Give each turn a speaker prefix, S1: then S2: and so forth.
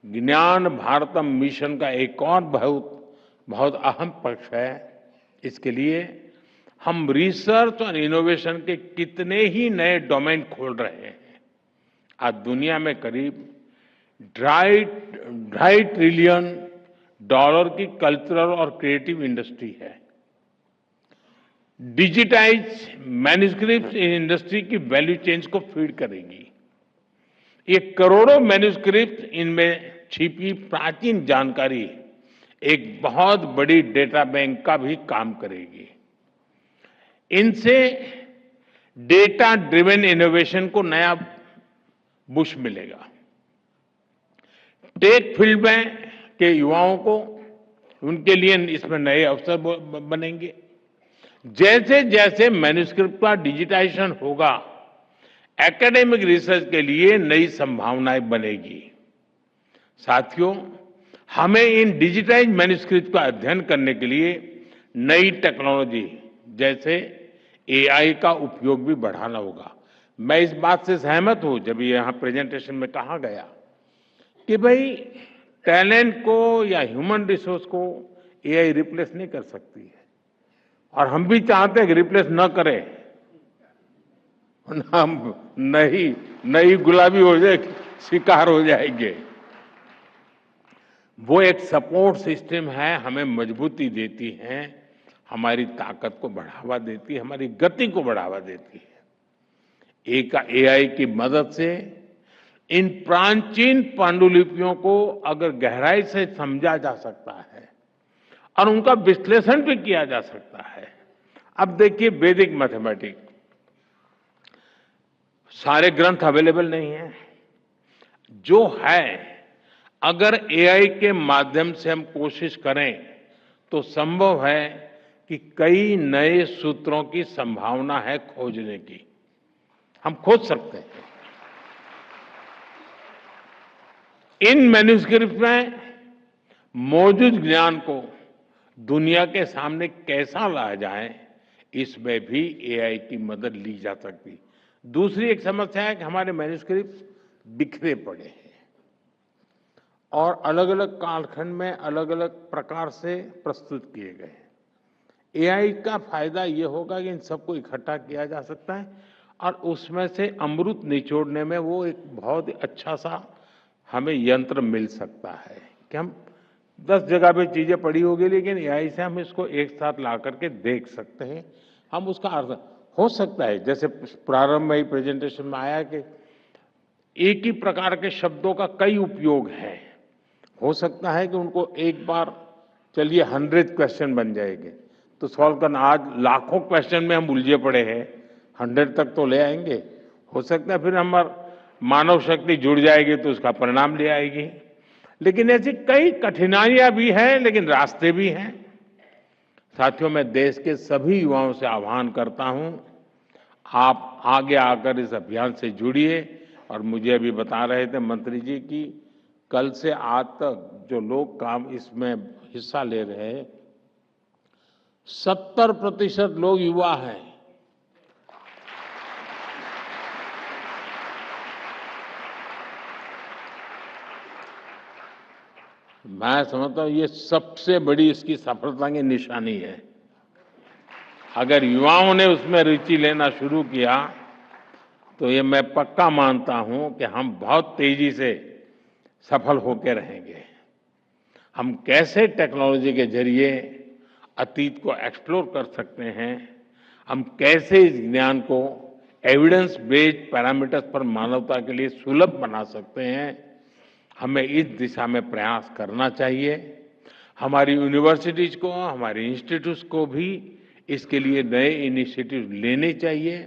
S1: ज्ञान भारतम मिशन का एक और बहुत बहुत अहम पक्ष है। इसके लिए हम रिसर्च और इनोवेशन के कितने ही नए डोमेन खोल रहे हैं। आज दुनिया में करीब ढाई ढाई ट्रिलियन डॉलर की कल्चरल और क्रिएटिव इंडस्ट्री है। डिजिटाइज मैन्यूस्क्रिप्ट इन इंडस्ट्री की वैल्यू चेन्स को फीड करेगी। ये करोड़ों मैन्यूस्क्रिप्ट इनमें छिपी प्राचीन जानकारी एक बहुत बड़ी डेटा बैंक का भी काम करेगी। इनसे डेटा ड्रिवन इनोवेशन को नया बुश मिलेगा। टेक फील्ड में के युवाओं को उनके लिए इसमें नए अवसर बनेंगे। जैसे जैसे मैन्यूस्क्रिप्ट का डिजिटाइजेशन होगा, एकेडमिक रिसर्च के लिए नई संभावनाएं बनेगी। साथियों, हमें इन डिजिटाइज मैन्यूस्क्रिप्ट का अध्ययन करने के लिए नई टेक्नोलॉजी जैसे एआई का उपयोग भी बढ़ाना होगा। मैं इस बात से सहमत हूं जब यहां प्रेजेंटेशन में कहा गया कि भाई टैलेंट को या ह्यूमन रिसोर्स को एआई रिप्लेस नहीं कर सकती है, और हम भी चाहते हैं कि रिप्लेस न करे। हम नई गुलाबी हो जाए, शिकार हो जाएंगे। वो एक सपोर्ट सिस्टम है, हमें मजबूती देती है, हमारी ताकत को बढ़ावा देती है, हमारी गति को बढ़ावा देती है। एक एआई की मदद से इन प्राचीन पांडुलिपियों को अगर गहराई से समझा जा सकता है और उनका विश्लेषण भी किया जा सकता है। अब देखिए, वैदिक मैथमेटिक्स सारे ग्रंथ अवेलेबल नहीं है। जो है, अगर एआई के माध्यम से हम कोशिश करें तो संभव है कि कई नए सूत्रों की संभावना है खोजने की। हम खोज सकते हैं। इन मैन्यूस्क्रिप्ट में मौजूद ज्ञान को दुनिया के सामने कैसा लाया जाए, इसमें भी एआई की मदद ली जा सकती। दूसरी एक समस्या है कि हमारे मैन्यूस्क्रिप्ट बिखरे पड़े हैं और अलग अलग कालखंड में अलग अलग प्रकार से प्रस्तुत किए गए हैं। एआई का फायदा ये होगा कि इन सबको इकट्ठा किया जा सकता है और उसमें से अमृत निचोड़ने में वो एक बहुत अच्छा सा हमें यंत्र मिल सकता है कि हम 10 जगह पे चीजें पड़ी होगी, लेकिन एआई से हम इसको एक साथ ला करके देख सकते हैं। हम उसका अर्थ हो सकता है, जैसे प्रारंभ में ही प्रेजेंटेशन में आया कि एक ही प्रकार के शब्दों का कई उपयोग है। हो सकता है कि उनको एक बार चलिए 100 क्वेश्चन बन जाएंगे तो सॉल्व करना। आज लाखों क्वेश्चन में हम उलझे पड़े हैं, 100 तक तो ले आएंगे। हो सकता है फिर हमारा मानव शक्ति जुड़ जाएगी तो उसका परिणाम ले आएगी। लेकिन ऐसी कई कठिनाइयां भी हैं, लेकिन रास्ते भी हैं। साथियों, मैं देश के सभी युवाओं से आह्वान करता हूं, आप आगे आकर इस अभियान से जुड़िए। और मुझे अभी बता रहे थे मंत्री जी की कल से आज तक जो लोग काम इसमें हिस्सा ले रहे हैं, 70% लोग युवा हैं। मैं समझता हूं ये सबसे बड़ी इसकी सफलता की निशानी है। अगर युवाओं ने उसमें रुचि लेना शुरू किया तो ये मैं पक्का मानता हूं कि हम बहुत तेजी से सफल होकर रहेंगे। हम कैसे टेक्नोलॉजी के जरिए अतीत को एक्सप्लोर कर सकते हैं, हम कैसे इस ज्ञान को एविडेंस बेस्ड पैरामीटर्स पर मानवता के लिए सुलभ बना सकते हैं, हमें इस दिशा में प्रयास करना चाहिए। हमारी यूनिवर्सिटीज को, हमारे इंस्टीट्यूट्स को भी इसके लिए नए इनिशिएटिव लेने चाहिए।